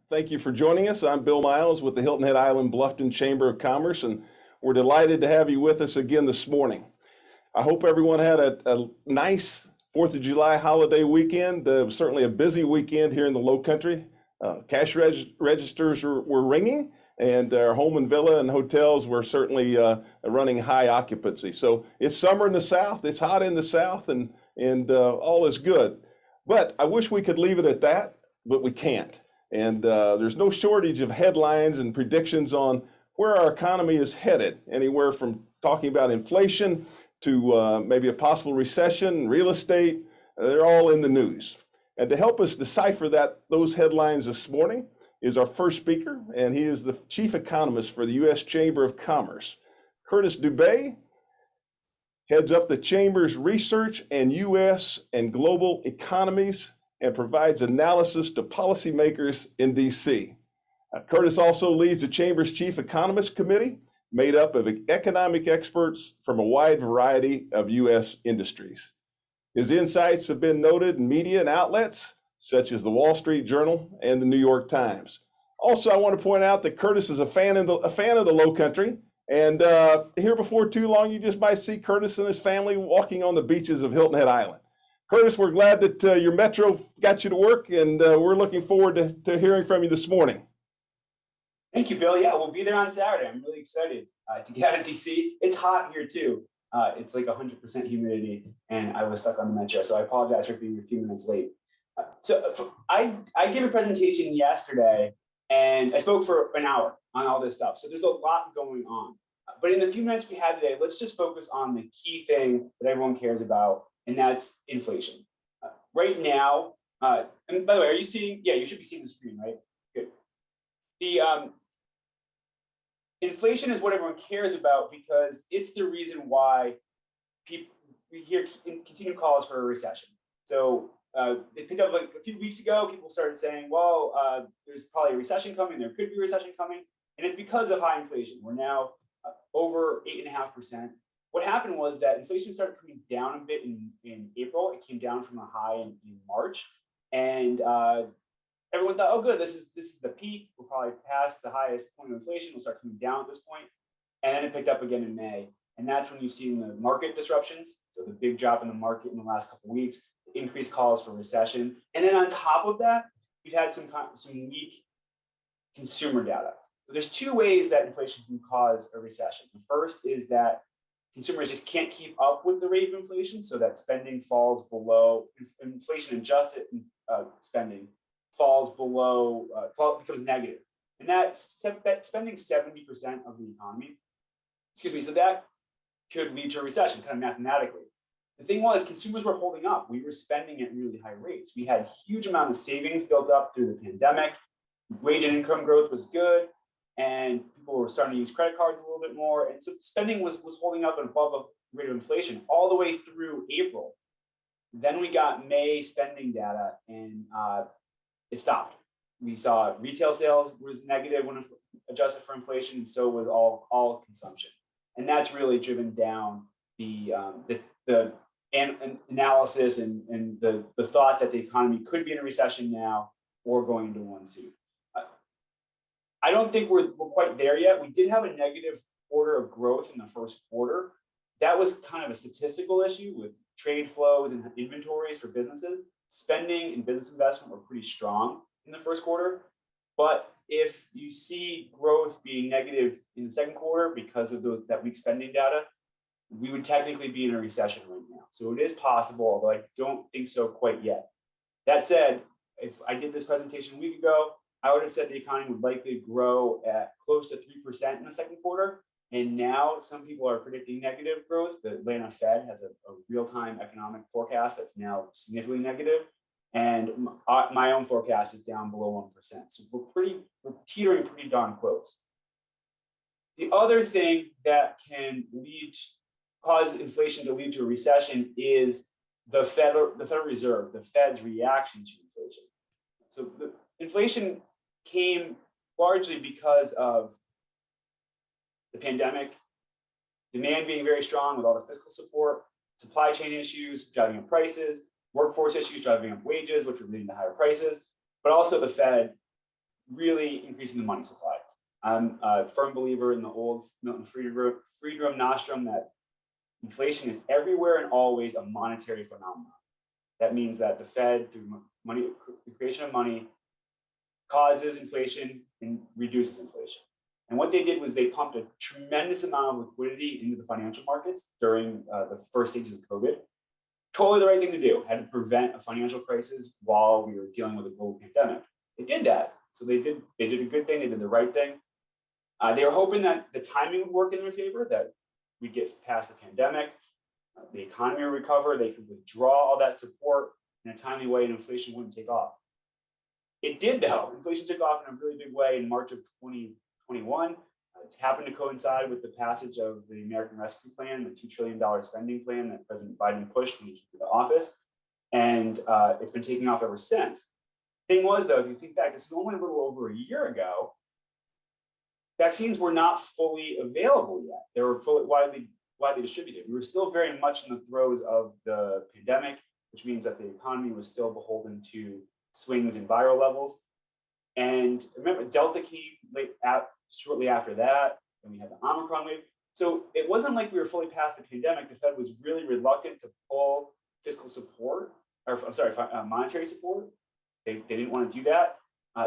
Thank you for joining us. I'm Bill Miles with the Hilton Head Island Blufton Chamber of Commerce, and we're delighted to have you with us again this morning. I hope everyone had a nice 4th of July holiday weekend. It was certainly a busy weekend here in the Low Country. Cash registers were ringing, and our home and villa and hotels were certainly running high occupancy. So it's summer in the South, it's hot in the South, and all is good. But I wish we could leave it at that, but we can't. And there's no shortage of headlines and predictions on where our economy is headed, anywhere from talking about inflation to maybe a possible recession, real estate. They're all in the news. And to help us decipher those headlines this morning is our first speaker, and he is the Chief Economist for the U.S. Chamber of Commerce. Curtis Dubay heads up the Chamber's research and U.S. and global economies and provides analysis to policymakers in D.C. Curtis also leads the Chamber's Chief Economist Committee, made up of economic experts from a wide variety of U.S. industries. His insights have been noted in media and outlets such as the Wall Street Journal and the New York Times. Also, I want to point out that Curtis is a fan of the Low Country, and here before too long, you just might see Curtis and his family walking on the beaches of Hilton Head Island. Curtis, we're glad that your metro got you to work, and we're looking forward to hearing from you this morning. Thank you, Bill. Yeah, we'll be there on Saturday. I'm really excited to get out of DC. It's hot here too. It's like 100% humidity, and I was stuck on the metro, so I apologize for being a few minutes late. I gave a presentation yesterday, and I spoke for an hour on all this stuff. So there's a lot going on. But in the few minutes we have today, let's just focus on the key thing that everyone cares about, and that's inflation. Right now, and by the way, are you seeing? Yeah, you should be seeing the screen, right? Good. The inflation is what everyone cares about because it's the reason why we hear continued calls for a recession. So it picked up like a few weeks ago. People started saying, well, there's probably a recession coming. There could be a recession coming. And it's because of high inflation. We're now over 8.5%. What happened was that inflation started coming down a bit in April. It came down from a high in March. And everyone thought, oh, good, this is the peak. We're probably past the highest point of inflation. We'll start coming down at this point. And then it picked up again in May. And that's when you've seen the market disruptions. So the big drop in the market in the last couple of weeks, increased calls for recession. And then on top of that, we've had some weak consumer data. So there's two ways that inflation can cause a recession. The first is that consumers just can't keep up with the rate of inflation, so that spending falls below, inflation adjusted spending falls below, becomes negative. And that spending 70% of the economy, so that could lead to a recession, kind of mathematically. The thing was, consumers were holding up. We were spending at really high rates. We had a huge amount of savings built up through the pandemic. Wage and income growth was good, and people were starting to use credit cards a little bit more. And so spending was holding up above a rate of inflation all the way through April. Then we got May spending data, and it stopped. We saw retail sales was negative when adjusted for inflation, and so was all consumption. And that's really driven down the analysis and the thought that the economy could be in a recession now or going into one soon. I don't think we're quite there yet. We did have a negative quarter of growth in the first quarter. That was kind of a statistical issue with trade flows and inventories for businesses. Spending and business investment were pretty strong in the first quarter. But if you see growth being negative in the second quarter because of that weak spending data, we would technically be in a recession right now. So it is possible, although I don't think so quite yet. That said, if I did this presentation a week ago, I would have said the economy would likely grow at close to 3% in the second quarter. And now some people are predicting negative growth. The Atlanta Fed has a real-time economic forecast that's now significantly negative. And my own forecast is down below 1%. So we're teetering pretty darn close. The other thing that can cause inflation to lead to a recession is the Federal Reserve, the Fed's reaction to inflation. So the inflation came largely because of the pandemic, demand being very strong with all the fiscal support, supply chain issues driving up prices, workforce issues driving up wages, which were leading to higher prices, but also the Fed really increasing the money supply. I'm a firm believer in the old Milton Friedman nostrum that inflation is everywhere and always a monetary phenomenon. That means that the Fed, through money, the creation of money, causes inflation and reduces inflation. And what they did was they pumped a tremendous amount of liquidity into the financial markets during the first stages of COVID. Totally the right thing to do. Had to prevent a financial crisis while we were dealing with a global pandemic. They did that. So they did a good thing. They did the right thing. They were hoping that the timing would work in their favor, that we'd get past the pandemic, the economy would recover, they could withdraw all that support in a timely way, and inflation wouldn't take off. It did, though. Inflation took off in a really big way in March of 2021. It happened to coincide with the passage of the American Rescue Plan, the $2 trillion spending plan that President Biden pushed when he came into office. And it's been taking off ever since. Thing was, though, if you think back, this is only a little over a year ago, vaccines were not fully available yet. They were fully widely distributed. We were still very much in the throes of the pandemic, which means that the economy was still beholden to swings in viral levels. And remember, Delta came shortly after that, and we had the Omicron wave. So it wasn't like we were fully past the pandemic. The Fed was really reluctant to pull fiscal support, or I'm sorry, monetary support. They didn't want to do that.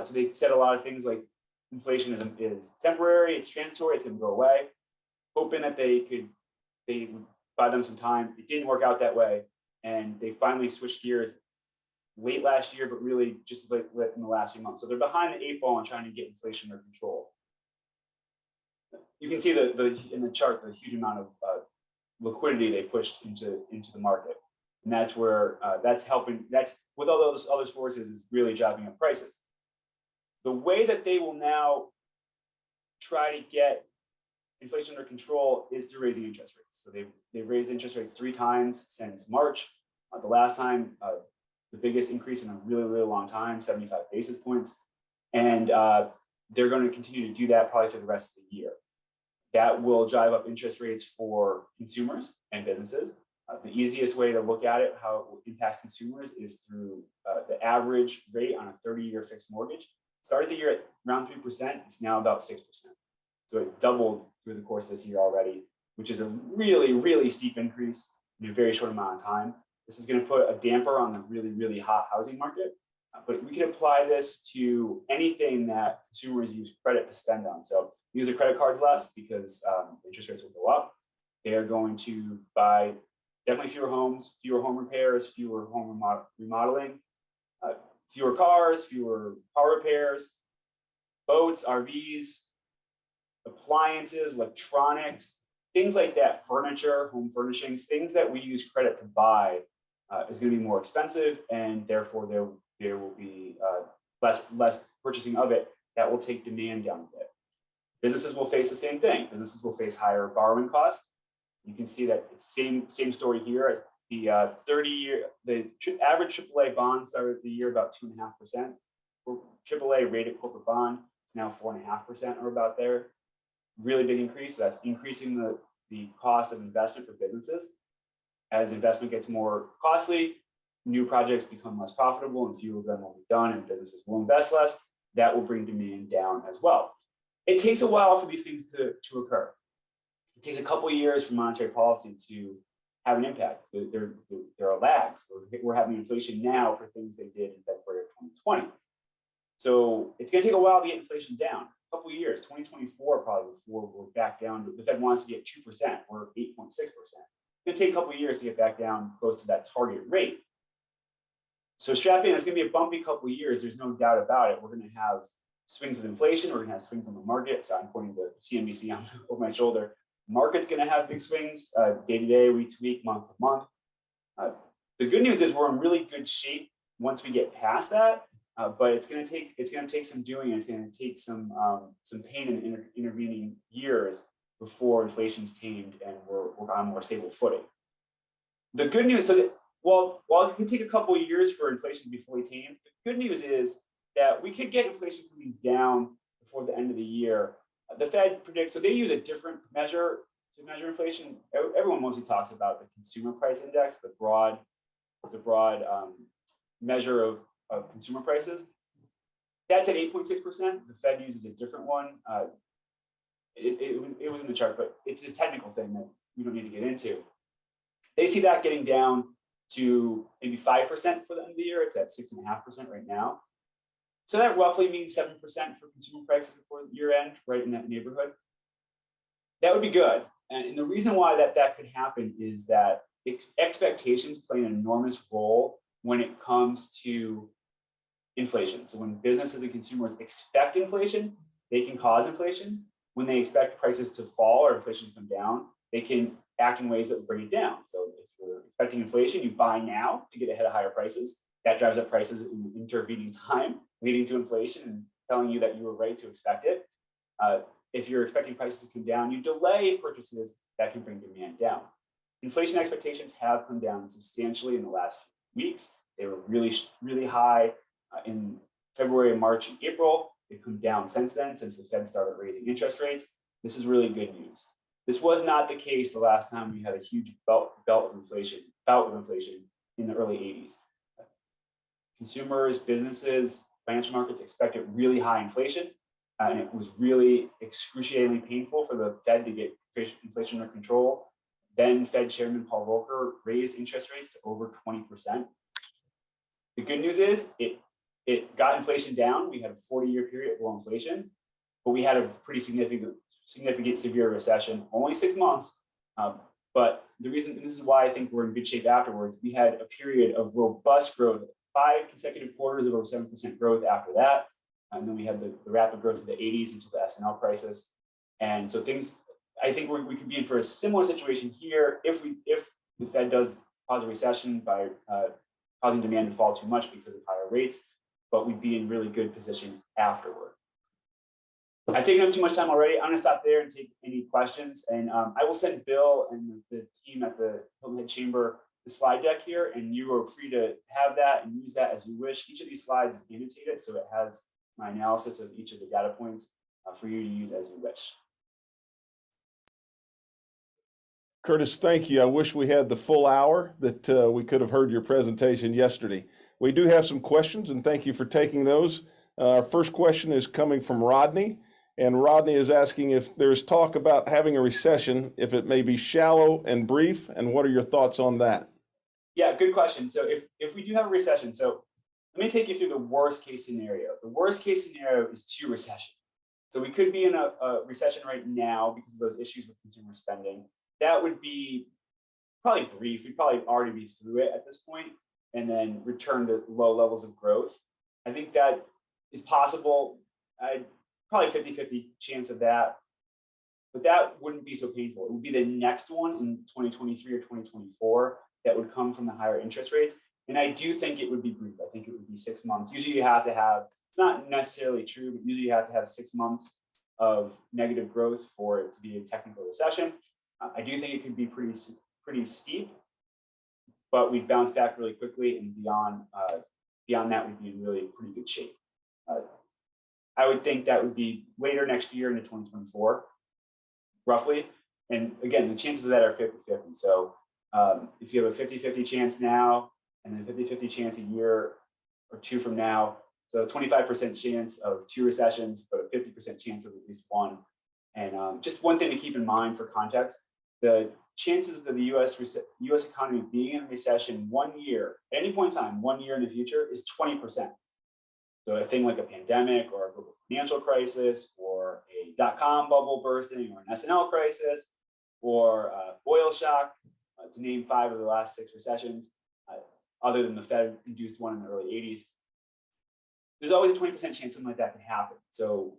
So they said a lot of things like inflation is temporary, it's transitory, it's going to go away, hoping that they would buy them some time. It didn't work out that way. And they finally switched gears late last year, but really just like in the last few months. So they're behind the 8 ball on trying to get inflation under control. You can see in the chart the huge amount of liquidity they pushed into the market. And that's where that's helping, that's with all those other forces is really driving up prices. The way that they will now try to get inflation under control is through raising interest rates. So they've raised interest rates 3 times since March. The last time, the biggest increase in a really, really long time, 75 basis points. And they're going to continue to do that probably for the rest of the year. That will drive up interest rates for consumers and businesses. The easiest way to look at it, how it will impact consumers, is through the average rate on a 30-year fixed mortgage. Started the year at around 3%, it's now about 6%. So it doubled through the course of this year already, which is a really, really steep increase in a very short amount of time. This is going to put a damper on the really, really hot housing market. But we can apply this to anything that consumers use credit to spend on. So use their credit cards less because interest rates will go up. They are going to buy definitely fewer homes, fewer home repairs, fewer home remodeling, fewer cars, fewer car repairs, boats, RVs, appliances, electronics, things like that, furniture, home furnishings, things that we use credit to buy is going to be more expensive, and therefore there will be less purchasing of it. That will take demand down a bit. Businesses will face the same thing. Businesses will face higher borrowing costs. You can see that it's same story here. The 30-year, the average AAA bond started the year about 2.5%. AAA rated corporate bond, it's now 4.5% or about there. Really big increase. So that's increasing the cost of investment for businesses. As investment gets more costly, new projects become less profitable and fewer of them will be done, and businesses will invest less. That will bring demand down as well. It takes a while for these things to occur. It takes a couple of years for monetary policy to have an impact. There are lags. We're having inflation now for things they did in February of 2020. So it's going to take a while to get inflation down. A couple of years, 2024 probably, before we're back down. The Fed wants to get 2%. We're 8.6%. It's going to take a couple of years to get back down close to that target rate. So strap in. It's going to be a bumpy couple of years. There's no doubt about it. We're going to have swings with inflation. We're going to have swings on the market. So I'm pointing to CNBC over my shoulder. Market's going to have big swings day to day, week to week, month to month. The good news is we're in really good shape once we get past that. But it's going to take some doing. It's going to take some pain in the intervening years before inflation's tamed and we're on a more stable footing. The good news, so that while it can take a couple of years for inflation to be fully tamed, the good news is that we could get inflation coming down before the end of the year. The Fed predicts, so they use a different measure to measure inflation. Everyone mostly talks about the consumer price index, the broad measure of consumer prices. That's at 8.6%. The Fed uses a different one. It was in the chart, but it's a technical thing that we don't need to get into. They see that getting down to maybe 5% for the end of the year. It's at 6.5% right now. So that roughly means 7% for consumer prices before year end, right in that neighborhood. That would be good. And the reason why that could happen is that expectations play an enormous role when it comes to inflation. So when businesses and consumers expect inflation, they can cause inflation. When they expect prices to fall or inflation to come down, they can act in ways that will bring it down. So if you're expecting inflation, you buy now to get ahead of higher prices. That drives up prices in the intervening time, leading to inflation and telling you that you were right to expect it. If you're expecting prices to come down, you delay purchases that can bring demand down. Inflation expectations have come down substantially in the last few weeks. They were really, really high in February, March, and April. They've come down since then, since the Fed started raising interest rates. This is really good news. This was not the case the last time we had a huge bout of inflation in the early 80s. Consumers, businesses, financial markets expected really high inflation, and it was really excruciatingly painful for the Fed to get inflation under control. Then Fed Chairman Paul Volcker raised interest rates to over 20%. The good news is it got inflation down. We had a 40-year period below inflation, but we had a pretty significant severe recession, only 6 months. But the reason, and this is why I think we're in good shape afterwards, we had a period of robust growth, 5 consecutive quarters of over 7% growth after that. And then we had the rapid growth of the 80s until the S&L crisis. And so things, I think we could be in for a similar situation here if the Fed does cause a recession by causing demand to fall too much because of higher rates, but we'd be in really good position afterward. I've taken up too much time already. I'm going to stop there and take any questions. And I will send Bill and the team at the Hilton Head Chamber the slide deck here, and you are free to have that and use that as you wish. Each of these slides is annotated, so it has my analysis of each of the data points for you to use as you wish. Curtis, thank you. I wish we had the full hour that we could have heard your presentation yesterday. We do have some questions, and thank you for taking those. Our first question is coming from Rodney, and Rodney is asking if there's talk about having a recession, if it may be shallow and brief, and what are your thoughts on that? Yeah, good question. So if we do have a recession, so let me take you through the worst case scenario. The worst case scenario is 2 recessions. So we could be in a recession right now because of those issues with consumer spending. That would be probably brief. We'd probably already be through it at this point and then return to low levels of growth. I think that is possible. Probably 50-50 chance of that, but that wouldn't be so painful. It would be the next one in 2023 or 2024 that would come from the higher interest rates. And I do think it would be brief. I think it would be 6 months. Usually you have to have, it's not necessarily true, but usually you have to have 6 months of negative growth for it to be a technical recession. I do think it could be pretty steep, but we'd bounce back really quickly, and beyond that, we'd be in really pretty good shape. I would think that would be later next year into 2024, roughly. And again, the chances of that are 50-50. So if you have a 50-50 chance now, and then 50-50 chance a year or 2 from now, so a 25% chance of 2 recessions, but a 50% chance of at least 1. And just one thing to keep in mind for context, the chances of the US economy being in a recession 1 year, at any point in time, 1 year in the future, is 20%. So a thing like a pandemic or a global financial crisis or a dot-com bubble bursting or an S&L crisis or oil shock, to name 5 of the last 6 recessions, other than the Fed-induced one in the early 80s, there's always a 20% chance something like that can happen. So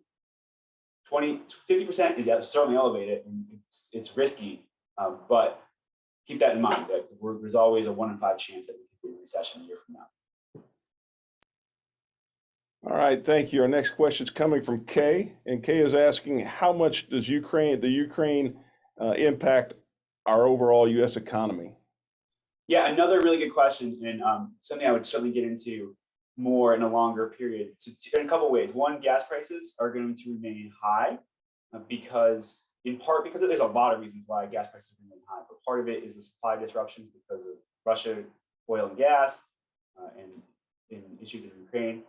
50% is certainly elevated, and it's risky, but keep that in mind, that there's always a 1 in 5 chance that we could be in a recession a year from now. All right, thank you. Our next question is coming from Kay, and Kay is asking, how much does the Ukraine impact our overall U.S. economy? Yeah, another really good question, and something I would certainly get into more in a longer period. So in a couple of ways. One, gas prices are going to remain high because there's a lot of reasons why gas prices remain high, but part of it is the supply disruptions because of Russia, oil and gas, and issues in Ukraine.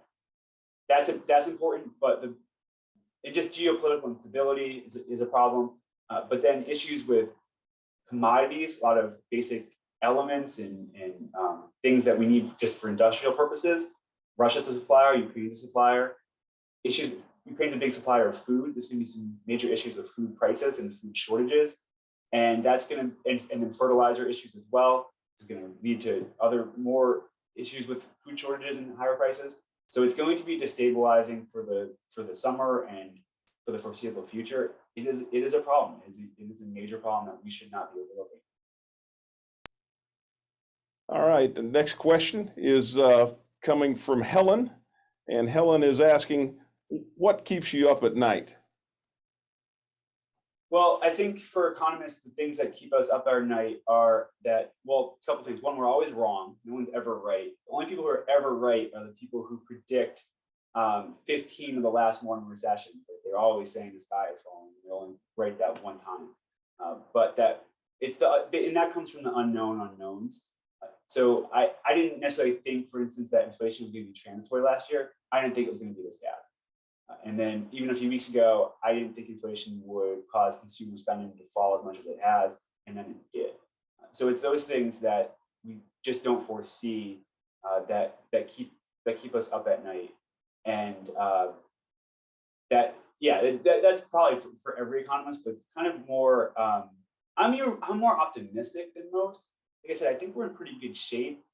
that's important, but just geopolitical instability is a problem. But then issues with commodities, a lot of basic elements and things that we need just for industrial purposes. Russia's a supplier, Ukraine's a supplier. Ukraine's a big supplier of food. There's going to be some major issues with food prices and food shortages. And that's going to, and then fertilizer issues as well. It's going to lead to more issues with food shortages and higher prices. So it's going to be destabilizing for the summer and for the foreseeable future. It is a problem. It is a major problem that we should not be overlooking. All right, the next question is coming from Helen, and Helen is asking, what keeps you up at night? Well, I think for economists, the things that keep us up at night are that, well, a couple of things. One, we're always wrong. No one's ever right. The only people who are ever right are the people who predict 15 of the last one recessions. They're always saying the sky is falling. They only right that one time. But and that comes from the unknown unknowns. So I didn't necessarily think, for instance, that inflation was going to be transitory last year. I didn't think it was going to be this bad. And then even a few weeks ago, I didn't think inflation would cause consumer spending to fall as much as it has, and then it did. So it's those things that we just don't foresee that keep us up at night, and that's probably for every economist, but kind of more. I'm more optimistic than most. Like I said, I think we're in pretty good shape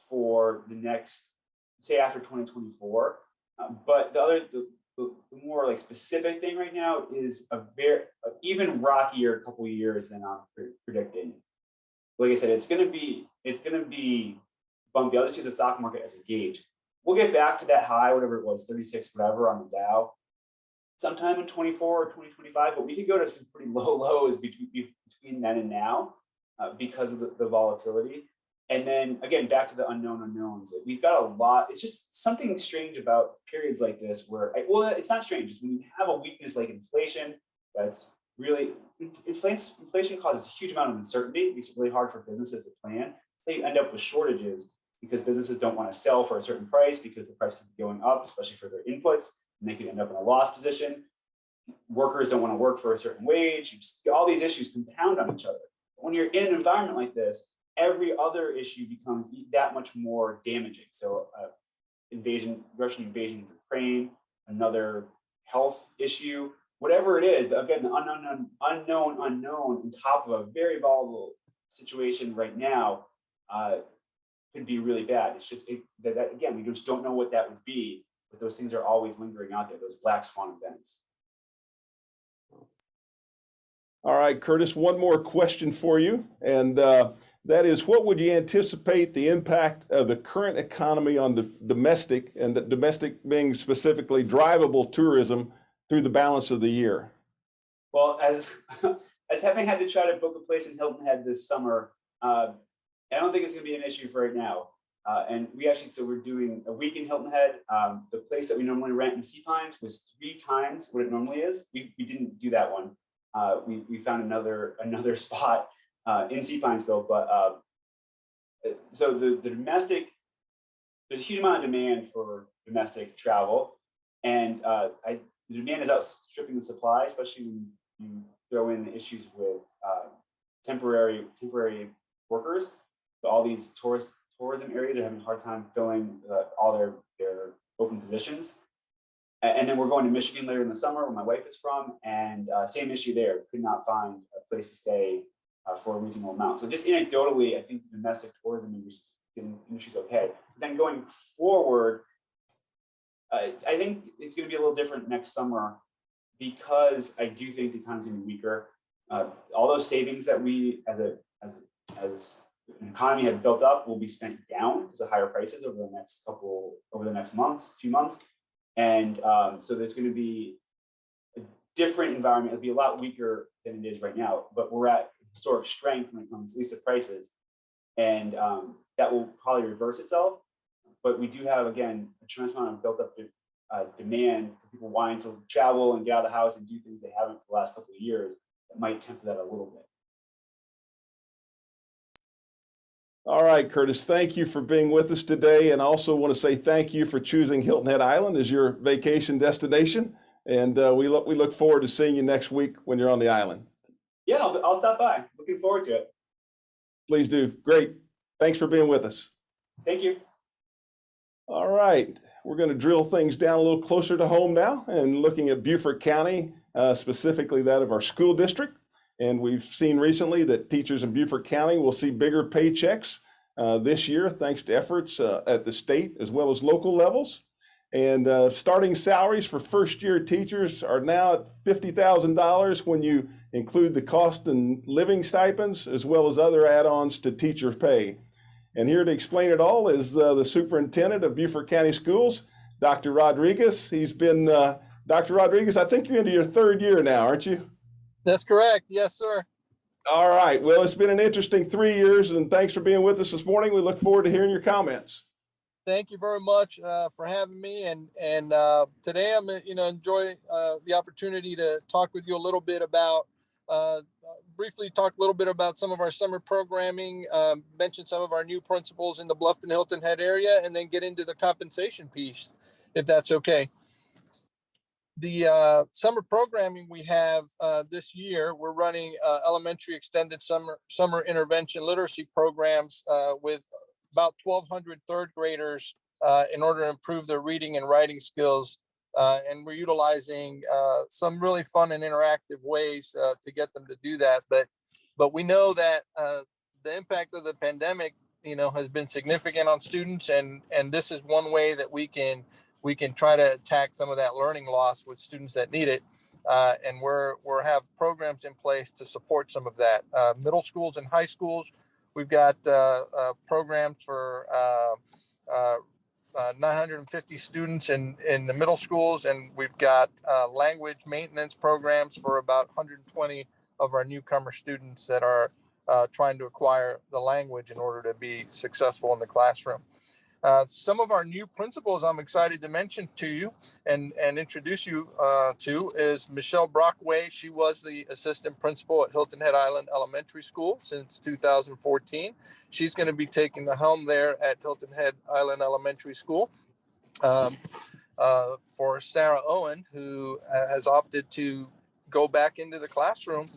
for the next, say, after 2024. But the more like specific thing right now is a very even rockier couple of years than I'm predicting. Like I said, it's going to be bumpy. I'll just use the stock market as a gauge. We'll get back to that high, whatever it was, 36, whatever, on the Dow, sometime in 24 or 2025. But we could go to some pretty low lows between then and now because of the volatility. And then again, back to the unknown unknowns. We've got a lot. It's just something strange about periods like this where, well, it's not strange. It's when you have a weakness like inflation, that's really, inflation causes a huge amount of uncertainty. It makes it really hard for businesses to plan. They end up with shortages because businesses don't want to sell for a certain price because the price can be going up, especially for their inputs, and they can end up in a loss position. Workers don't want to work for a certain wage. All these issues compound on each other. When you're in an environment like this, every other issue becomes that much more damaging. So Russian invasion of Ukraine, another health issue, whatever it is, again, the unknown on top of a very volatile situation right now could be really bad. It's just, that again, we just don't know what that would be, but those things are always lingering out there, those black swan events. All right, Curtis, one more question for you. And that is, what would you anticipate the impact of the current economy on the domestic, and the domestic being specifically drivable tourism, through the balance of the year? Well, as having had to try to book a place in Hilton Head this summer, I don't think it's going to be an issue for right now. And we're doing a week in Hilton Head. The place that we normally rent in Sea Pines was 3 times what it normally is. We didn't do that one. We found another spot in Sea Pines though. But so the domestic, there's a huge amount of demand for domestic travel, and the demand is outstripping the supply, especially when you throw in the issues with temporary workers. So all these tourism areas are having a hard time filling all their open positions. And then we're going to Michigan later in the summer, where my wife is from, and same issue there. Could not find a place to stay for a reasonable amount. So just anecdotally, I think the domestic tourism industry is okay. But then going forward, I think it's going to be a little different next summer, because I do think the economy is going to be weaker. All those savings that we, as an economy, have built up will be spent down because of higher prices over the next few months. And so there's going to be a different environment. It'll be a lot weaker than it is right now, but we're at historic strength when it comes at least to prices. And that will probably reverse itself. But we do have, again, a tremendous amount of built up demand for people wanting to travel and get out of the house and do things they haven't for the last couple of years that might temper that a little bit. All right, Curtis, thank you for being with us today. And I also want to say thank you for choosing Hilton Head Island as your vacation destination. And we look forward to seeing you next week when you're on the island. Yeah, I'll stop by. Looking forward to it. Please do. Great. Thanks for being with us. Thank you. All right, we're going to drill things down a little closer to home now and looking at Beaufort County, specifically that of our school district. And we've seen recently that teachers in Beaufort County will see bigger paychecks this year, thanks to efforts at the state as well as local levels. And starting salaries for first-year teachers are now at $50,000 when you include the cost and living stipends as well as other add-ons to teacher pay. And here to explain it all is the superintendent of Beaufort County Schools, Dr. Rodriguez. He's been, Dr. Rodriguez, I think you're into your third year now, aren't you? That's correct. Yes, sir. All right. Well, it's been an interesting 3 years, and thanks for being with us this morning. We look forward to hearing your comments. Thank you very much for having me. And today I'm enjoy the opportunity to talk with you a little bit about briefly talk a little bit about some of our summer programming, mention some of our new principals in the Blufton Hilton Head area, and then get into the compensation piece, if that's okay. The summer programming we have this year, we're running elementary extended summer intervention literacy programs with about 1,200 third graders in order to improve their reading and writing skills. And we're utilizing some really fun and interactive ways to get them to do that. But we know that the impact of the pandemic, has been significant on students, and this is one way that we can try to attack some of that learning loss with students that need it. And we're have programs in place to support some of that. Middle schools and high schools, we've got programs for 950 students in the middle schools, and we've got language maintenance programs for about 120 of our newcomer students that are trying to acquire the language in order to be successful in the classroom. Some of our new principals I'm excited to mention to you and introduce you to is Michelle Brockway. She was the assistant principal at Hilton Head Island Elementary School since 2014. She's going to be taking the helm there at Hilton Head Island Elementary School. For Sarah Owen, who has opted to go back into the classroom,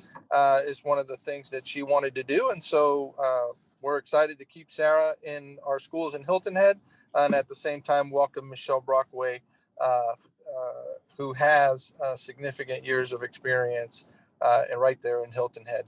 is one of the things that she wanted to do. And so we're excited to keep Sarah in our schools in Hilton Head, and at the same time welcome Michelle Brockway, who has significant years of experience and right there in Hilton Head.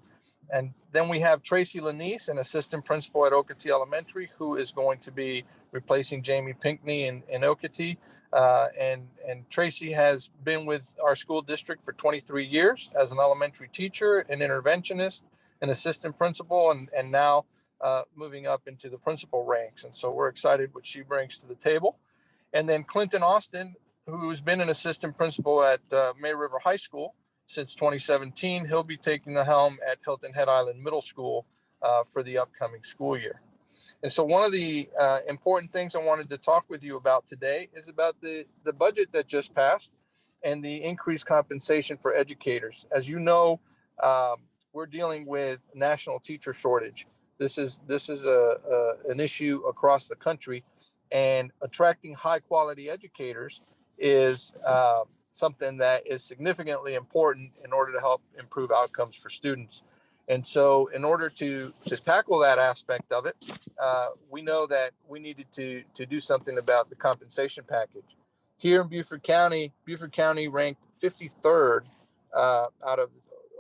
And then we have Tracy Lanise, an assistant principal at Okatee Elementary, who is going to be replacing Jamie Pinkney in Okatee. And Tracy has been with our school district for 23 years as an elementary teacher, an interventionist, an assistant principal, and now moving up into the principal ranks. And so we're excited what she brings to the table. And then Clinton Austin, who's been an assistant principal at May River High School since 2017, he'll be taking the helm at Hilton Head Island Middle School for the upcoming school year. And so one of the important things I wanted to talk with you about today is about the budget that just passed and the increased compensation for educators. As you know, we're dealing with national teacher shortage. This is an issue across the country, and attracting high quality educators is something that is significantly important in order to help improve outcomes for students. And so in order to tackle that aspect of it, we know that we needed to do something about the compensation package. Here in Beaufort County ranked 53rd out of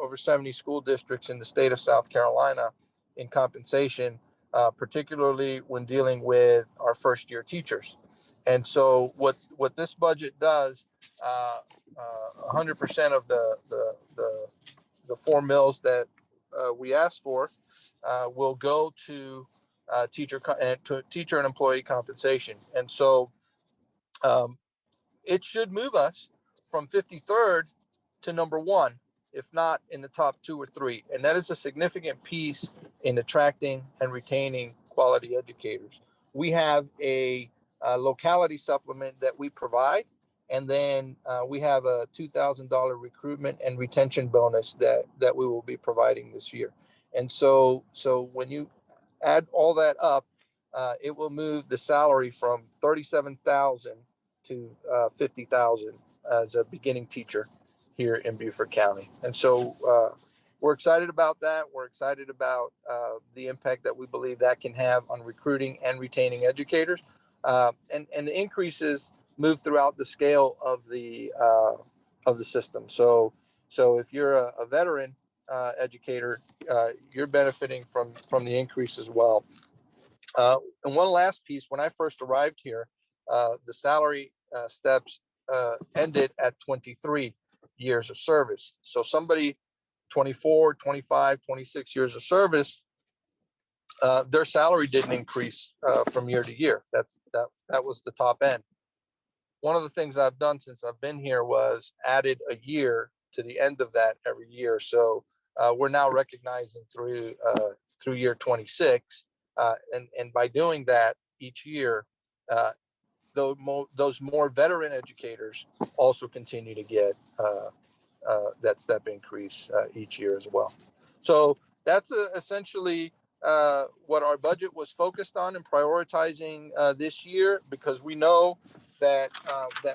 over 70 school districts in the state of South Carolina in compensation, particularly when dealing with our first year teachers. And so what this budget does, 100% of the 4 mills that we asked for will go to teacher and employee compensation. And so it should move us from 53rd to number 1, if not in the top 2 or 3. And that is a significant piece in attracting and retaining quality educators. We have a locality supplement that we provide, and then we have a $2,000 recruitment and retention bonus that we will be providing this year. And so when you add all that up, it will move the salary from 37,000 to 50,000 as a beginning teacher here in Beaufort County. And so we're excited about that. We're excited about the impact that we believe that can have on recruiting and retaining educators. And the increases move throughout the scale of the system. So if you're a veteran educator, you're benefiting from the increase as well. And one last piece, when I first arrived here, the salary steps ended at 23 years of service. So somebody 24, 25, 26 years of service, their salary didn't increase from year to year. That was the top end. One of the things I've done since I've been here was added a year to the end of that every year. So we're now recognizing through year 26. And by doing that each year, those more veteran educators also continue to get that step increase each year as well. So that's essentially what our budget was focused on and prioritizing this year, because we know that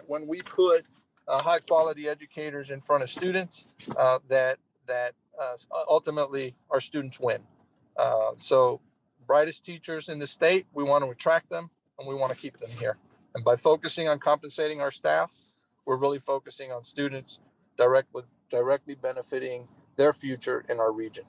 when we put high quality educators in front of students, that ultimately our students win. So brightest teachers in the state, we want to attract them and we want to keep them here. And by focusing on compensating our staff, we're really focusing on students directly benefiting their future in our region.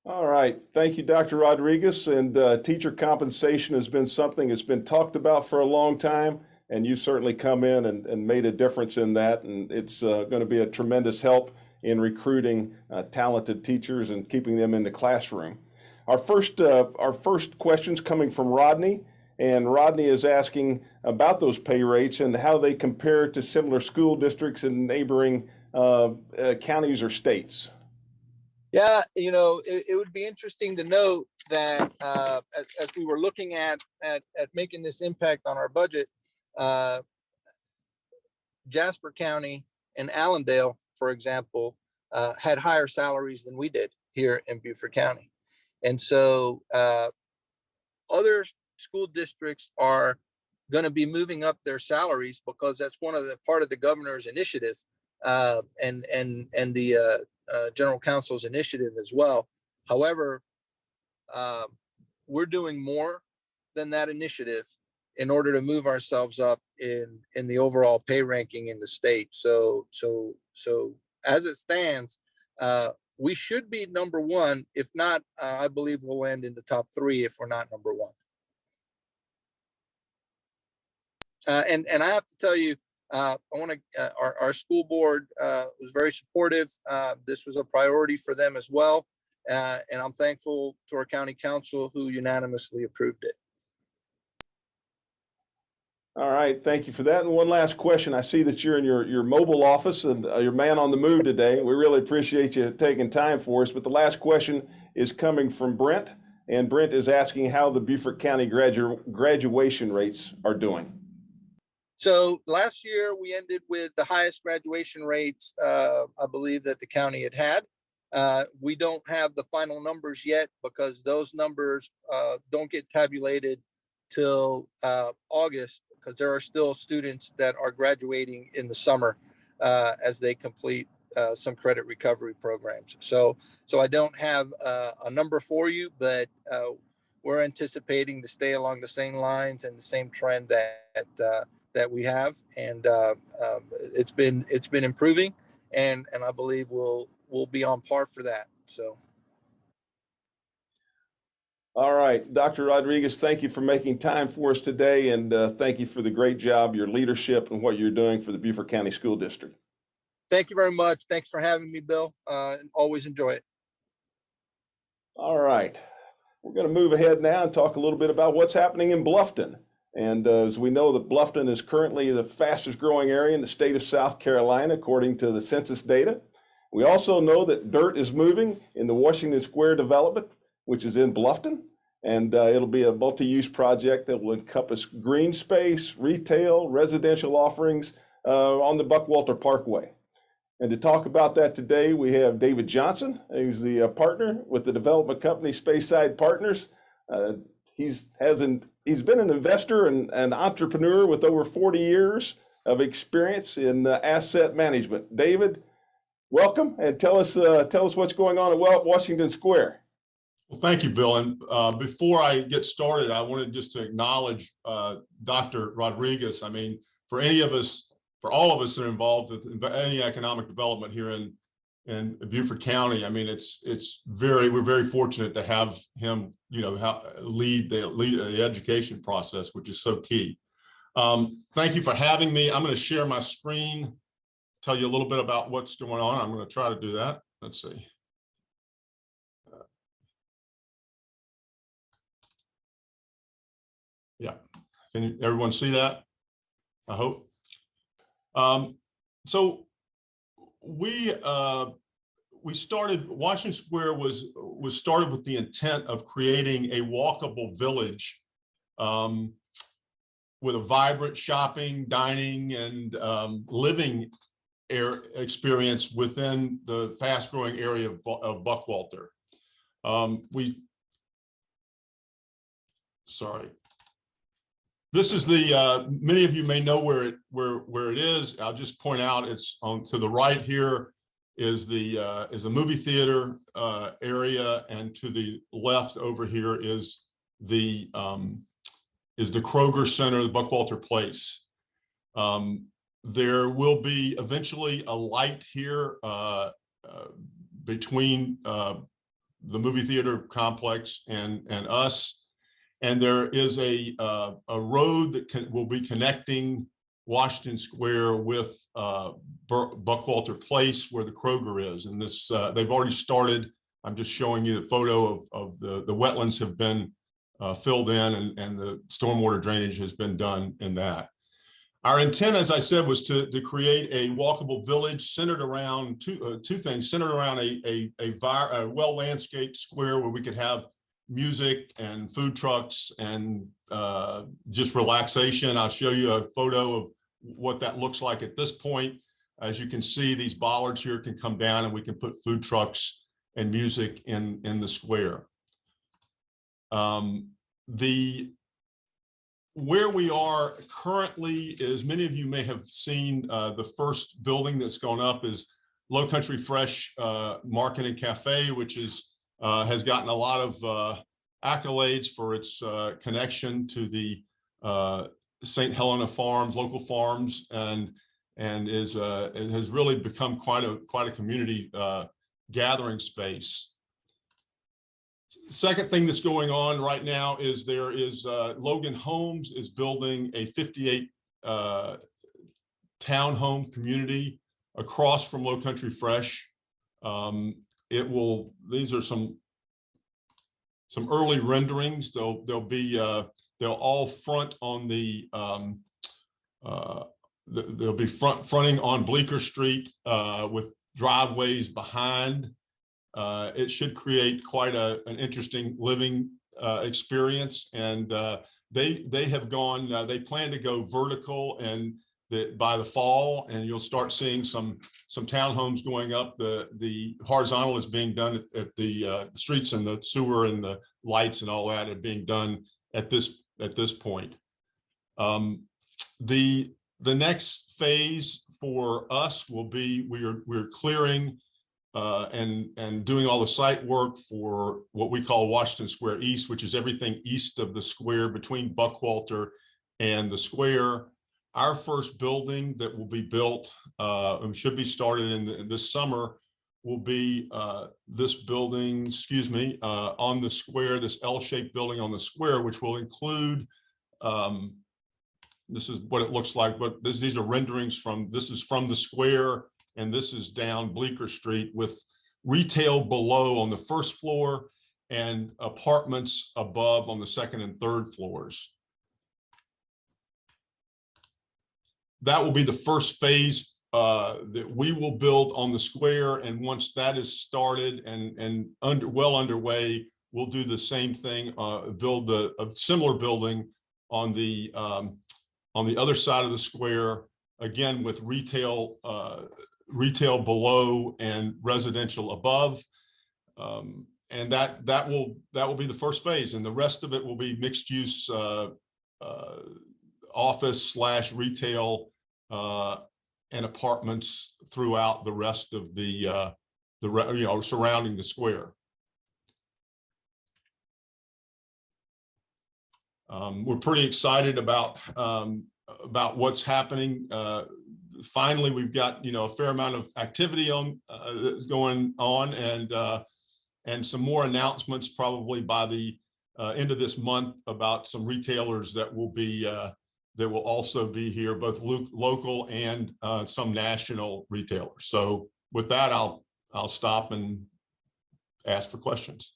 All right. Thank you, Dr. Rodriguez. And teacher compensation has been something that's been talked about for a long time. And you certainly come in and made a difference in that. And it's going to be a tremendous help in recruiting talented teachers and keeping them in the classroom. Our first question's coming from Rodney. And Rodney is asking about those pay rates and how they compare to similar school districts in neighboring counties or states. Yeah, it would be interesting to note that as we were looking at making this impact on our budget, Jasper County and Allendale, for example, had higher salaries than we did here in Beaufort County. And so other school districts are going to be moving up their salaries because that's part of the governor's initiative and the general counsel's initiative as well. However, we're doing more than that initiative in order to move ourselves up in the overall pay ranking in the state. So as it stands, we should be number one. If not, I believe we'll land in the top 3 if we're not number 1. And I have to tell you, our school board was very supportive. This was a priority for them as well. And I'm thankful to our county council who unanimously approved it. All right, thank you for that. And one last question. I see that you're in your mobile office and you're man on the move today. We really appreciate you taking time for us. But the last question is coming from Brent. And Brent is asking how the Beaufort County graduation rates are doing. So last year we ended with the highest graduation rates, I believe, that the county had. We don't have the final numbers yet because those numbers don't get tabulated till August, because there are still students that are graduating in the summer as they complete some credit recovery programs. So I don't have a number for you, but we're anticipating to stay along the same lines and the same trend that we have, and it's been improving, and I believe we'll be on par for that. So. All right, Dr. Rodriguez, thank you for making time for us today, and thank you for the great job, your leadership, and what you're doing for the Beaufort County School District. Thank you very much. Thanks for having me, Bill. Always enjoy it. All right, we're going to move ahead now and talk a little bit about what's happening in Blufton. And as we know, that Blufton is currently the fastest growing area in the state of South Carolina, according to the census data. We also know that dirt is moving in the Washington Square development, which is in Blufton, and it'll be a multi-use project that will encompass green space, retail, residential offerings on the Buckwalter Parkway. And to talk about that today, we have David Johnson, who's the partner with the development company Speyside Partners. He's been an investor and an entrepreneur with over 40 years of experience in asset management. David, welcome, and tell us what's going on at Washington Square. Well, thank you, Bill. And before I get started, I wanted just to acknowledge Dr. Rodriguez. I mean, for all of us that are involved with any economic development here in Beaufort County, I mean, we're very fortunate to have him, lead the education process, which is so key. Thank you for having me. I'm going to share my screen, tell you a little bit about what's going on. I'm going to try to do that. Let's see. Yeah, can everyone see that? I hope. So we started, Washington Square was started with the intent of creating a walkable village with a vibrant shopping, dining, and living experience within the fast-growing area of Buckwalter. This is many of you may know where it is. I'll just point out it's on to the right here is the movie theater area, and to the left over here is the Kroger Center, the Buckwalter Place. There will be eventually a light here between the movie theater complex and us. And there is a road that will be connecting Washington Square with Buckwalter Place, where the Kroger is. And this they've already started. I'm just showing you the photo of the wetlands have been filled in, and the stormwater drainage has been done in that. Our intent, as I said, was to create a walkable village centered around two things, centered around a well-landscaped square where we could have music and food trucks and just relaxation. I'll show you a photo of what that looks like at this point. As you can see, these bollards here can come down and we can put food trucks and music in the square. Where we are currently is, many of you may have seen the first building that's gone up is Low Country Fresh Market and Cafe, which is has gotten a lot of accolades for its connection to the St. Helena farms, local farms, and it has really become quite a community gathering space. Second thing that's going on right now is Logan Homes is building a 58 townhome community across from Low Country Fresh. These are some early renderings. They'll all front on they'll be fronting on Bleecker Street with driveways behind. It should create quite an interesting living experience, and they have gone. They plan to go vertical and by the fall, and you'll start seeing some townhomes going up. The horizontal is being done at the streets, and the sewer and the lights and all that are being done at this point. The next phase for us will be we're clearing and doing all the site work for what we call Washington Square East, which is everything east of the square between Buckwalter and the square. Our first building that will be built and should be started in this summer will be this building, on the square, this L-shaped building on the square, which will include, this is what it looks like, but these are renderings this is from the square, and this is down Bleecker Street with retail below on the first floor and apartments above on the second and third floors. That will be the first phase that we will build on the square, and once that is started and well underway, we'll do the same thing, build a similar building on the other side of the square, again with retail retail below and residential above. And that will be the first phase, and the rest of it will be mixed use office / retail and apartments throughout the rest of the surrounding the square. We're pretty excited about what's happening. Finally, we've got a fair amount of activity on that's going on, and some more announcements probably by the end of this month about some retailers that will also be here, both local and some national retailers. So with that, I'll stop and ask for questions.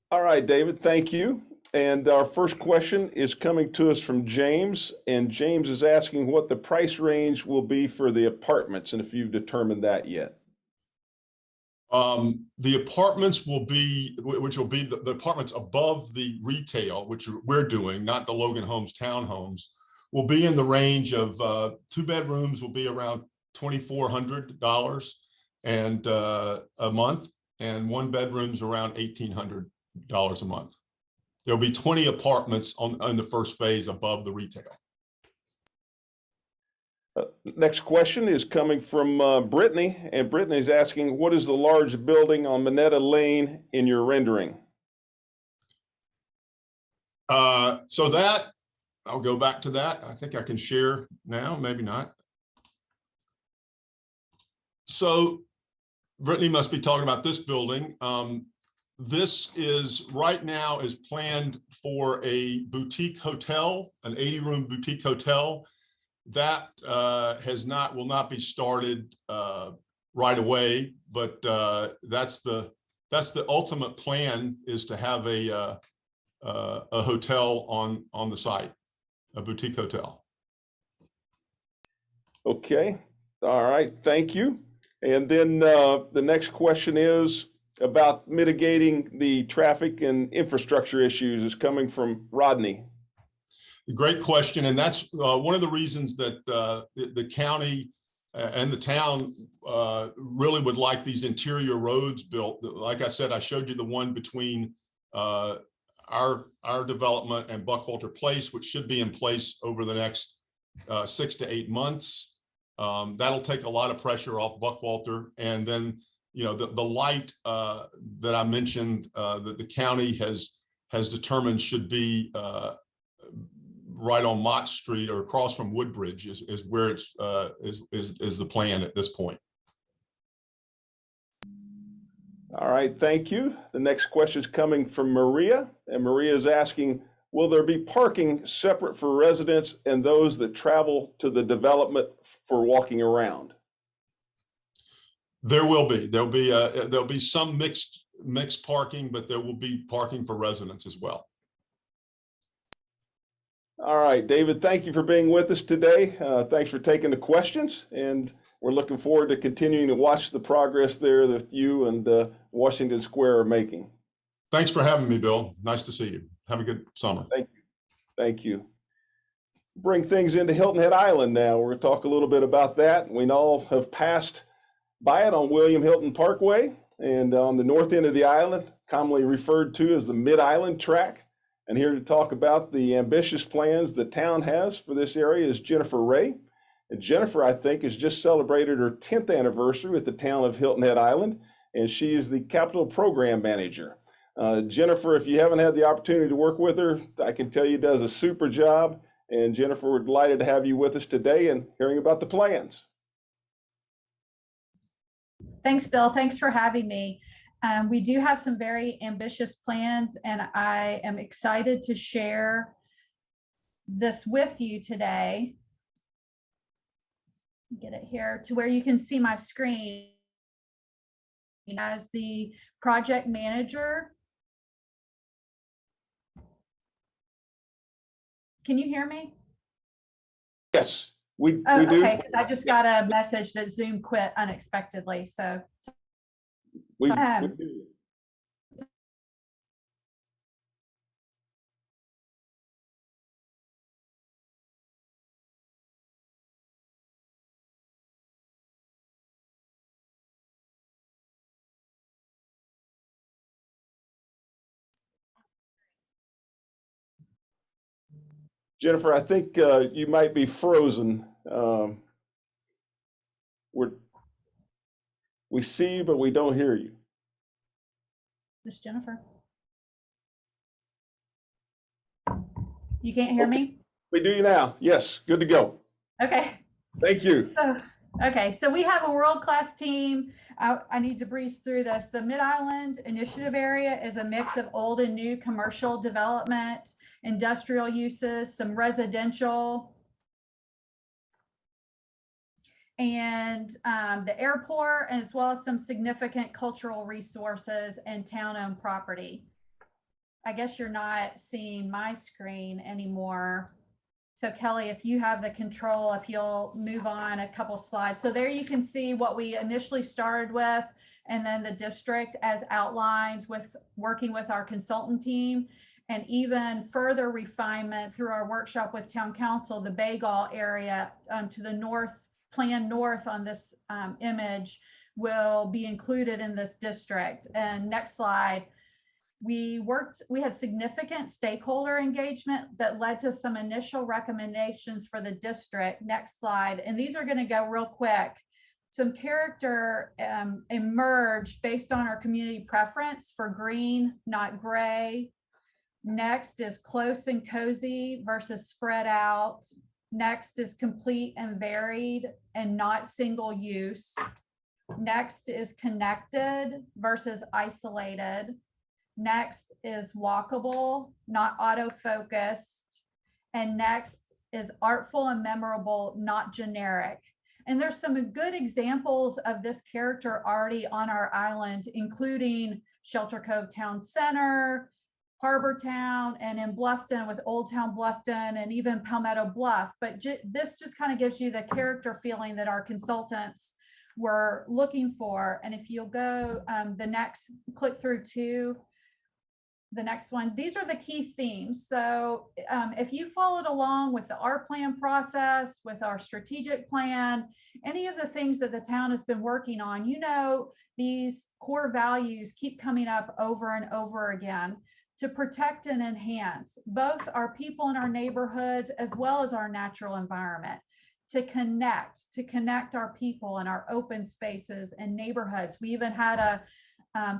All right, David, thank you. And our first question is coming to us from James, and James is asking what the price range will be for the apartments, and if you've determined that yet. The apartments will be, which will be the apartments above the retail, which we're doing, not the Logan Homes townhomes, will be in the range of 2 bedrooms will be around $2,400 and a month, and 1 bedroom's around $1,800 a month. There'll be 20 apartments on the first phase above the retail. Next question is coming from Brittany, and Brittany is asking, what is the large building on Minetta Lane in your rendering? So that, I'll go back to that. I think I can share now, maybe not. So Brittany must be talking about this building. This is right now is planned for a boutique hotel, an 80-room boutique hotel. That will not be started right away, but that's the ultimate plan, is to have a hotel on the site, a boutique hotel. Okay, all right, thank you. And then the next question is about mitigating the traffic and infrastructure issues, is coming from Rodney. Great question, and that's one of the reasons that the county and the town really would like these interior roads built. Like I said, I showed you the one between our development and Buckwalter Place, which should be in place over the next 6 to 8 months. That'll take a lot of pressure off Buckwalter, and then the light that I mentioned that the county has determined should be right on Mott Street or across from Woodbridge is where it's is the plan at this point. All right, thank you. The next question is coming from Maria, and Maria is asking, will there be parking separate for residents and those that travel to the development for walking around? There will be. There'll be some mixed parking, but there will be parking for residents as well. All right, David, thank you for being with us today. Thanks for taking the questions, and we're looking forward to continuing to watch the progress there that you and Washington Square are making. Thanks for having me, Bill. Nice to see you. Have a good summer. Thank you. Thank you. Bring things into Hilton Head Island now. We're going to talk a little bit about that. We all have passed by it on William Hilton Parkway, and on the north end of the island, commonly referred to as the Mid-Island Track. And here to talk about the ambitious plans the town has for this area is Jennifer Ray. And Jennifer, I think, has just celebrated her 10th anniversary with the town of Hilton Head Island, and she is the Capital Program Manager. Jennifer, if you haven't had the opportunity to work with her, I can tell you does a super job. And Jennifer, we're delighted to have you with us today and hearing about the plans. Thanks, Bill. Thanks for having me. We do have some very ambitious plans, and I am excited to share this with you today. Get it here to where you can see my screen. As the project manager, can you hear me? Yes, we do. Okay, because I just got a message that Zoom quit unexpectedly. So we do. Jennifer, I think you might be frozen. We see you, but we don't hear you. This is Jennifer. You can't hear me? We do you now. Yes, good to go. Okay. Thank you. So we have a world-class team. I need to breeze through this. The Mid-Island Initiative area is a mix of old and new commercial development, industrial uses, some residential, and the airport, as well as some significant cultural resources and town-owned property. I guess you're not seeing my screen anymore. So Kelly, if you have the control, if you'll move on a couple slides. So there you can see what we initially started with, and then the district as outlined with working with our consultant team, and even further refinement through our workshop with town council, the Bagel area to the north, plan north on this image will be included in this district. And next slide. We had significant stakeholder engagement that led to some initial recommendations for the district. Next slide. And these are going to go real quick. Some character emerged based on our community preference for green, not gray. Next is close and cozy versus spread out. Next is complete and varied and not single use. Next is connected versus isolated. Next is walkable, not auto-focused. And next is artful and memorable, not generic. And there's some good examples of this character already on our island, including Shelter Cove Town Center, Harbor Town, and in Blufton with Old Town Blufton, and even Palmetto Bluff. But this just kind of gives you the character feeling that our consultants were looking for. And if you'll go the next, click through to the next one, these are the key themes. So if you followed along with the art plan process, with our strategic plan, any of the things that the town has been working on, you know, these core values keep coming up over and over again to protect and enhance both our people in our neighborhoods as well as our natural environment, to connect our people in our open spaces and neighborhoods. We even had a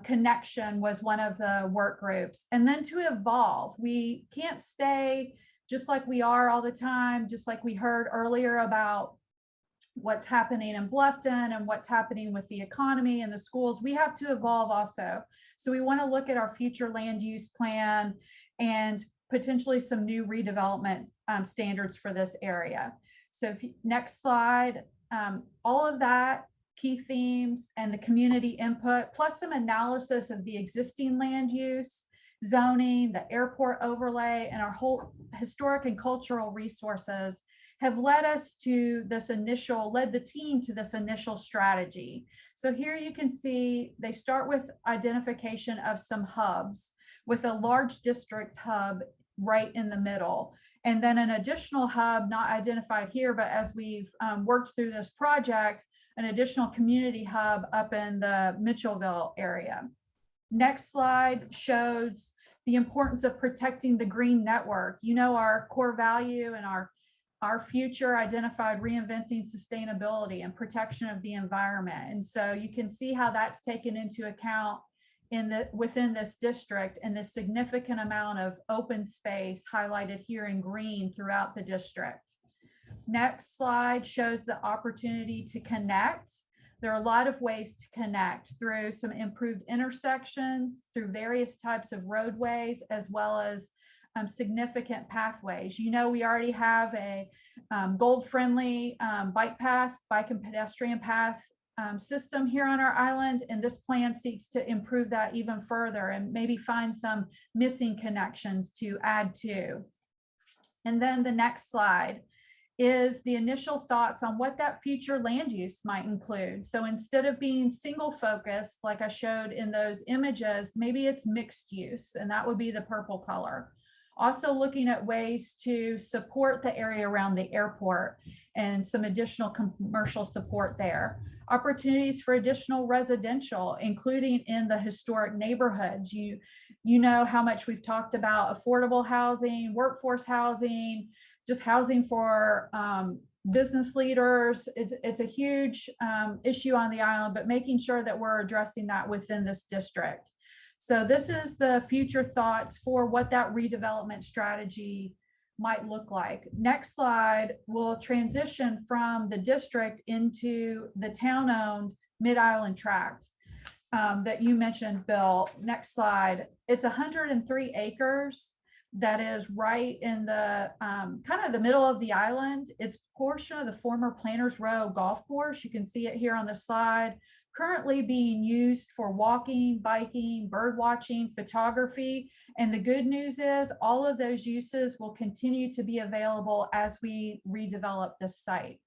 connection was one of the work groups. And then to evolve. We can't stay just like we are all the time, just like we heard earlier about what's happening in Blufton and what's happening with the economy and the schools. We have to evolve also. So we want to look at our future land use plan and potentially some new redevelopment standards for this area. So next slide, all of that, key themes and the community input, plus some analysis of the existing land use, zoning, the airport overlay, and our whole historic and cultural resources have led the team to this initial strategy. So here you can see they start with identification of some hubs with a large district hub right in the middle. And then an additional hub not identified here, but as we've worked through this project, an additional community hub up in the Mitchellville area. Next slide shows the importance of protecting the green network. You know, our core value and our future identified reinventing sustainability and protection of the environment. And so you can see how that's taken into account within this district, and the significant amount of open space highlighted here in green throughout the district. Next slide shows the opportunity to connect. There are a lot of ways to connect through some improved intersections, through various types of roadways, as well as significant pathways. You know, we already have a gold-friendly bike and pedestrian path system here on our island, and this plan seeks to improve that even further and maybe find some missing connections to add to. And then the next slide is the initial thoughts on what that future land use might include. So instead of being single focused, like I showed in those images, maybe it's mixed use, and that would be the purple color. Also looking at ways to support the area around the airport and some additional commercial support there. Opportunities for additional residential, including in the historic neighborhoods. You know how much we've talked about affordable housing, workforce housing, just housing for business leaders. It's a huge issue on the island, but making sure that we're addressing that within this district. So this is the future thoughts for what that redevelopment strategy might look like. Next slide will transition from the district into the town-owned Mid-Island tract that you mentioned, Bill. Next slide. It's 103 acres that is right in the kind of the middle of the island. It's portion of the former Planters Row golf course. You can see it here on the slide. Currently being used for walking, biking, bird watching, photography. And the good news is all of those uses will continue to be available as we redevelop this site.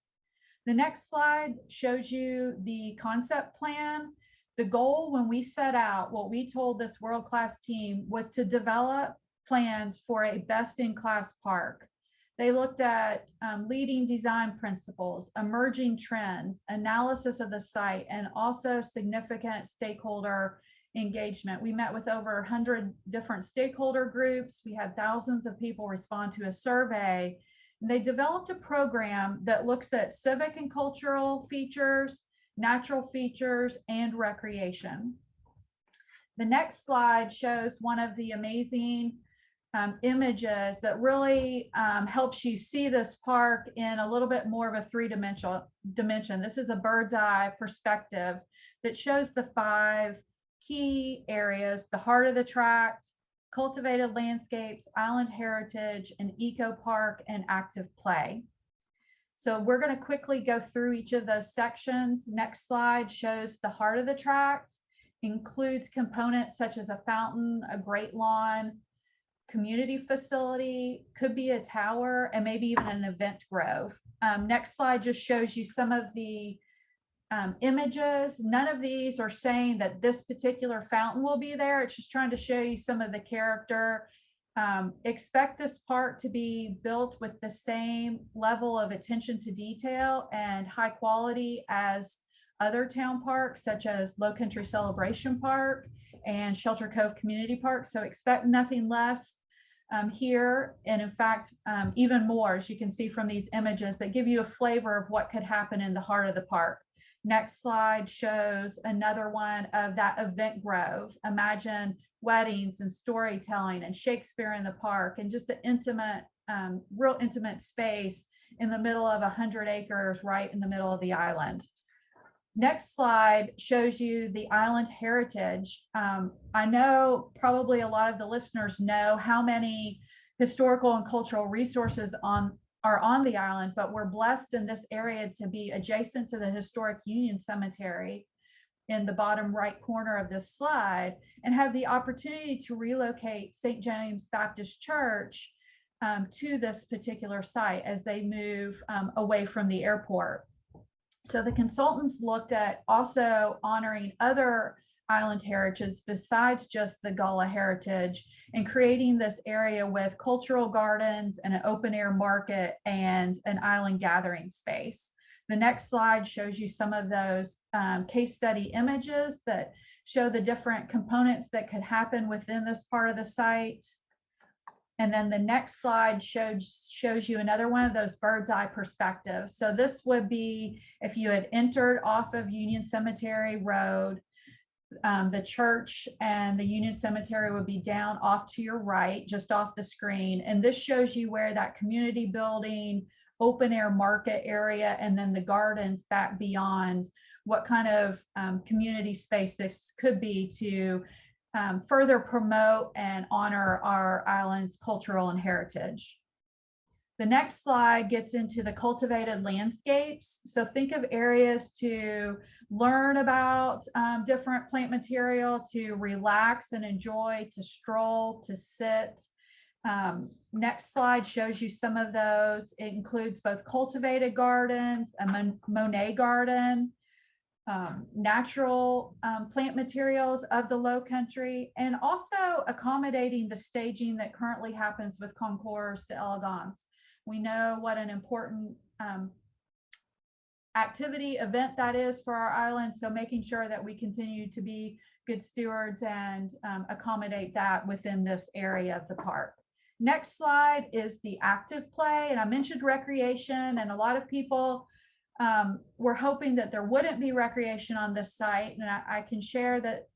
The next slide shows you the concept plan. The goal when we set out, what we told this world-class team was to develop plans for a best-in-class park. They looked at leading design principles, emerging trends, analysis of the site, and also significant stakeholder engagement. We met with over 100 different stakeholder groups. We had thousands of people respond to a survey. And they developed a program that looks at civic and cultural features, natural features, and recreation. The next slide shows one of the amazing images that really helps you see this park in a little bit more of a three-dimension. This is a bird's eye perspective that shows the 5 key areas: the heart of the tract, cultivated landscapes, island heritage, an eco park, and active play. So we're going to quickly go through each of those sections. Next slide shows the heart of the tract, includes components such as a fountain, a great lawn, community facility, could be a tower, and maybe even an event grove. Next slide just shows you some of the images. None of these are saying that this particular fountain will be there. It's just trying to show you some of the character. Expect this park to be built with the same level of attention to detail and high quality as other town parks, such as Low Country Celebration Park and Shelter Cove Community Park. So expect nothing less here. And in fact, even more, as you can see from these images that give you a flavor of what could happen in the heart of the park. Next slide shows another one of that event grove. Imagine weddings and storytelling and Shakespeare in the park and just an intimate, real intimate space in the middle of 100 acres right in the middle of the island. Next slide shows you the island heritage. I know probably a lot of the listeners know how many historical and cultural resources are on the island, but we're blessed in this area to be adjacent to the historic Union Cemetery in the bottom right corner of this slide and have the opportunity to relocate St. James Baptist Church to this particular site as they move away from the airport. So the consultants looked at also honoring other island heritage besides just the Gullah heritage and creating this area with cultural gardens and an open air market and an island gathering space. The next slide shows you some of those case study images that show the different components that could happen within this part of the site. And then the next slide shows you another one of those bird's eye perspectives. So this would be if you had entered off of Union Cemetery Road, the church and the Union Cemetery would be down off to your right, just off the screen. And this shows you where that community building, open air market area, and then the gardens back beyond, what kind of community space this could be to further promote and honor our island's cultural and heritage. The next slide gets into the cultivated landscapes. So think of areas to learn about different plant material, to relax and enjoy, to stroll, to sit. Next slide shows you some of those. It includes both cultivated gardens, a Monet garden, natural plant materials of the Low Country, and also accommodating the staging that currently happens with Concours d'Elegance. We know what an important activity event that is for our island, so making sure that we continue to be good stewards and accommodate that within this area of the park. Next slide is the active play. And I mentioned recreation, and a lot of people were hoping that there wouldn't be recreation on this site. And I can share that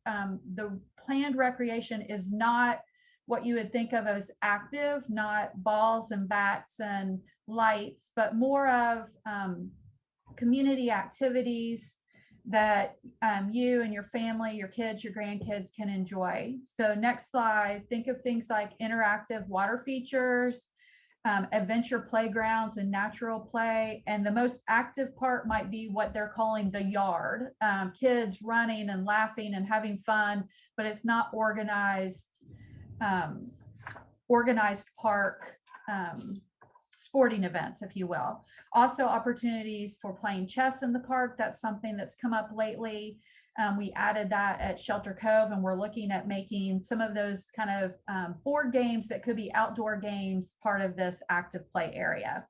the planned recreation is not what you would think of as active, not balls and bats and lights, but more of community activities that you and your family, your kids, your grandkids can enjoy. So next slide, think of things like interactive water features, adventure playgrounds and natural play. And the most active part might be what they're calling the yard, kids running and laughing and having fun, but it's not organized park sporting events, if you will. Also opportunities for playing chess in the park. That's something that's come up lately. We added that at Shelter Cove, and we're looking at making some of those kind of board games that could be outdoor games part of this active play area.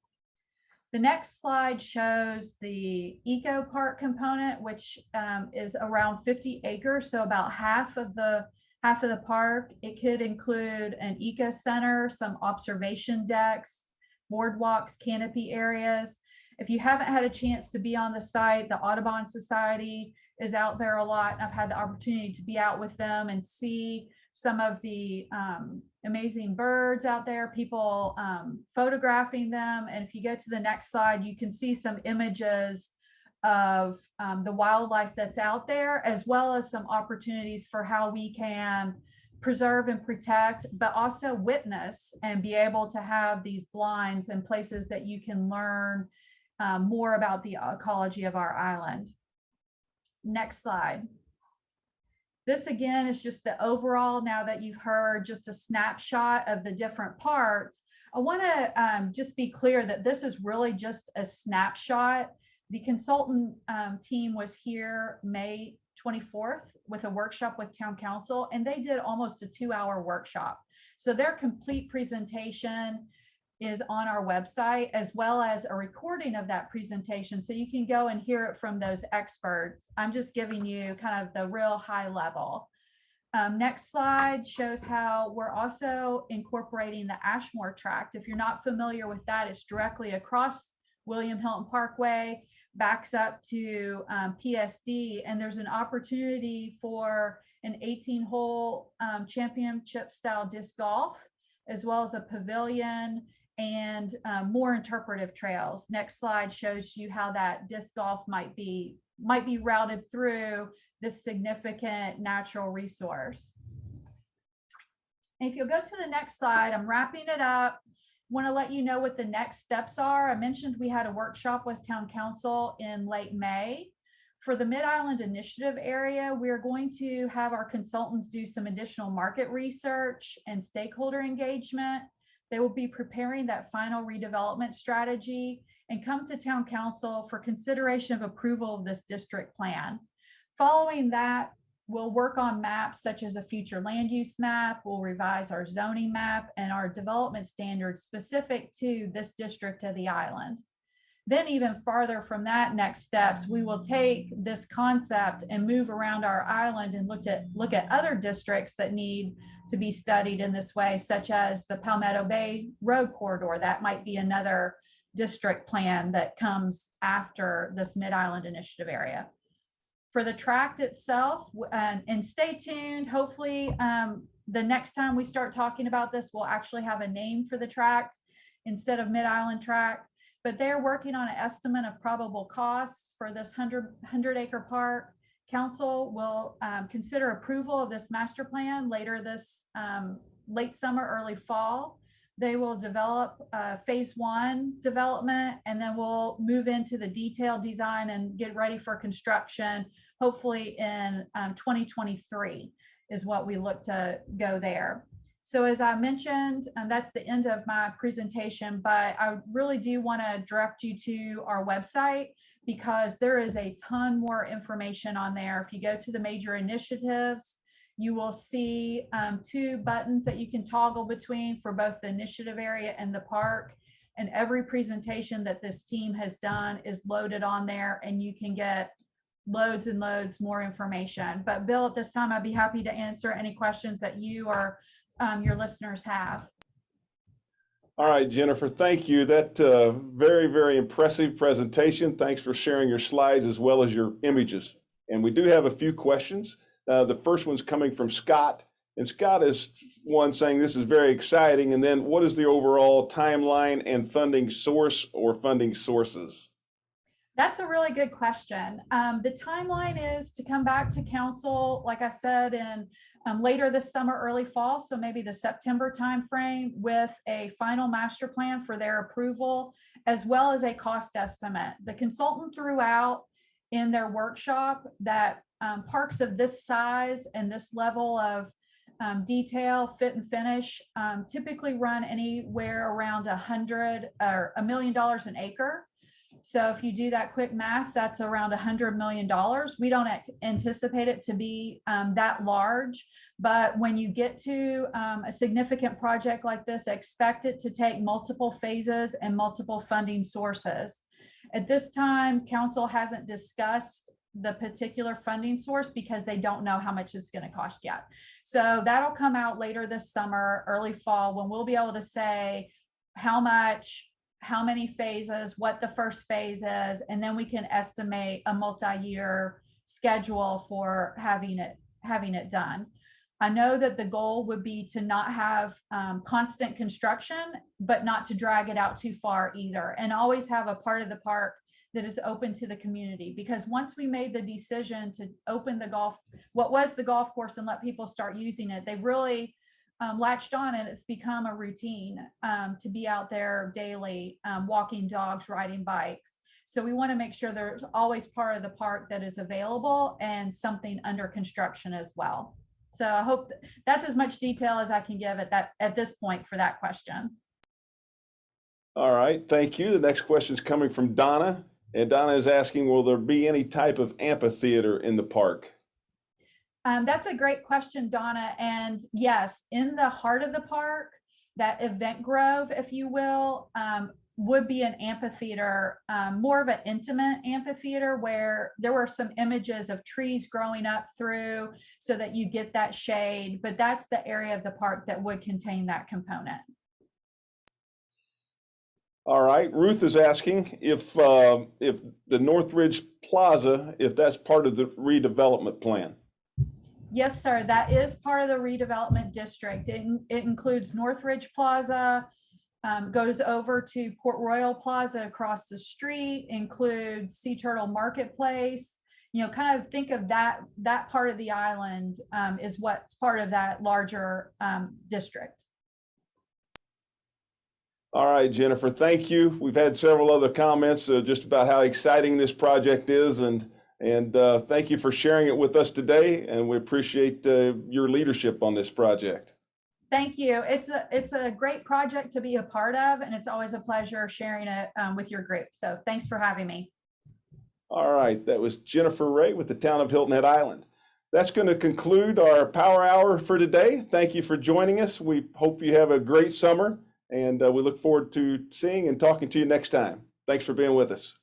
The next slide shows the eco park component, which is around 50 acres, so about half of the park. It could include an eco center, some observation decks, boardwalks, canopy areas. If you haven't had a chance to be on the site, the Audubon Society is out there a lot. I've had the opportunity to be out with them and see some of the amazing birds out there, people photographing them. And if you go to the next slide, you can see some images of the wildlife that's out there, as well as some opportunities for how we can preserve and protect, but also witness and be able to have these blinds and places that you can learn more about the ecology of our island. Next slide. This again is just the overall, now that you've heard just a snapshot of the different parts. I want to just be clear that this is really just a snapshot. The consultant team was here May 24th with a workshop with town council, and they did almost a 2-hour workshop. So their complete presentation is on our website, as well as a recording of that presentation. So you can go and hear it from those experts. I'm just giving you kind of the real high level. Next slide shows how we're also incorporating the Ashmore Tract. If you're not familiar with that, it's directly across William Hilton Parkway, backs up to PSD, and there's an opportunity for an 18-hole championship style disc golf, as well as a pavilion and more interpretive trails. Next slide shows you how that disc golf might be routed through this significant natural resource. And if you'll go to the next slide, I'm wrapping it up. Want to let you know what the next steps are. I mentioned we had a workshop with town council in late May. For the Mid-Island Initiative area, we're going to have our consultants do some additional market research and stakeholder engagement. They will be preparing that final redevelopment strategy and come to town council for consideration of approval of this district plan. Following that, we'll work on maps such as a future land use map. We'll revise our zoning map and our development standards specific to this district of the island. Then even farther from that, next steps, we will take this concept and move around our island and look at other districts that need to be studied in this way, such as the Palmetto Bay Road Corridor. That might be another district plan that comes after this Mid-Island Initiative area. For the tract itself, and stay tuned, hopefully the next time we start talking about this, we'll actually have a name for the tract instead of Mid-Island Tract. But they're working on an estimate of probable costs for this 100-acre park. Council will consider approval of this master plan later this late summer, early fall. They will develop phase 1 development, and then we'll move into the detailed design and get ready for construction, hopefully in 2023 is what we look to go there. So as I mentioned, that's the end of my presentation, but I really do want to direct you to our website because there is a ton more information on there. If you go to the major initiatives, you will see 2 buttons that you can toggle between for both the initiative area and the park. And every presentation that this team has done is loaded on there, and you can get loads and loads more information. But Bill, at this time, I'd be happy to answer any questions that you or your listeners have. All right, Jennifer, thank you. That very, very impressive presentation. Thanks for sharing your slides as well as your images. And we do have a few questions. The first one's coming from Scott. And Scott is one saying this is very exciting. And then what is the overall timeline and funding source or funding sources? That's a really good question. The timeline is to come back to council, like I said, in later this summer, early fall, so maybe the September timeframe, with a final master plan for their approval, as well as a cost estimate. The consultant threw out in their workshop that parks of this size and this level of detail, fit and finish, typically run anywhere around $100 or $1 million an acre. So if you do that quick math, that's around $100 million. We don't anticipate it to be that large, but when you get to a significant project like this, expect it to take multiple phases and multiple funding sources. At this time, council hasn't discussed the particular funding source because they don't know how much it's going to cost yet. So that'll come out later this summer, early fall, when we'll be able to say how much, how many phases, what the first phase is, and then we can estimate a multi-year schedule for having it done. I know that the goal would be to not have constant construction, but not to drag it out too far either, and always have a part of the park that is open to the community. Because once we made the decision to open what was the golf course, and let people start using it, they've really latched on, and it's become a routine to be out there daily, walking dogs, riding bikes. So we want to make sure there's always part of the park that is available and something under construction as well. So I hope that's as much detail as I can give at this point for that question. All right, thank you. The next question is coming from Donna. And Donna is asking, will there be any type of amphitheater in the park? That's a great question, Donna. And yes, in the heart of the park, that event grove, if you will, would be an amphitheater, more of an intimate amphitheater, where there were some images of trees growing up through so that you get that shade. But that's the area of the park that would contain that component. All right, Ruth is asking if the Northridge Plaza, if that's part of the redevelopment plan. Yes, sir. That is part of the redevelopment district. It includes Northridge Plaza, goes over to Port Royal Plaza across the street, includes Sea Turtle Marketplace. You know, kind of think of that part of the island is what's part of that larger district. All right, Jennifer, thank you. We've had several other comments just about how exciting this project is, and thank you for sharing it with us today, and we appreciate your leadership on this project. Thank you. It's a great project to be a part of, and it's always a pleasure sharing it with your group. So thanks for having me. All right, that was Jennifer Ray with the town of Hilton Head Island. That's going to conclude our Power Hour for today. Thank you for joining us. We hope you have a great summer, and we look forward to seeing and talking to you next time. Thanks for being with us.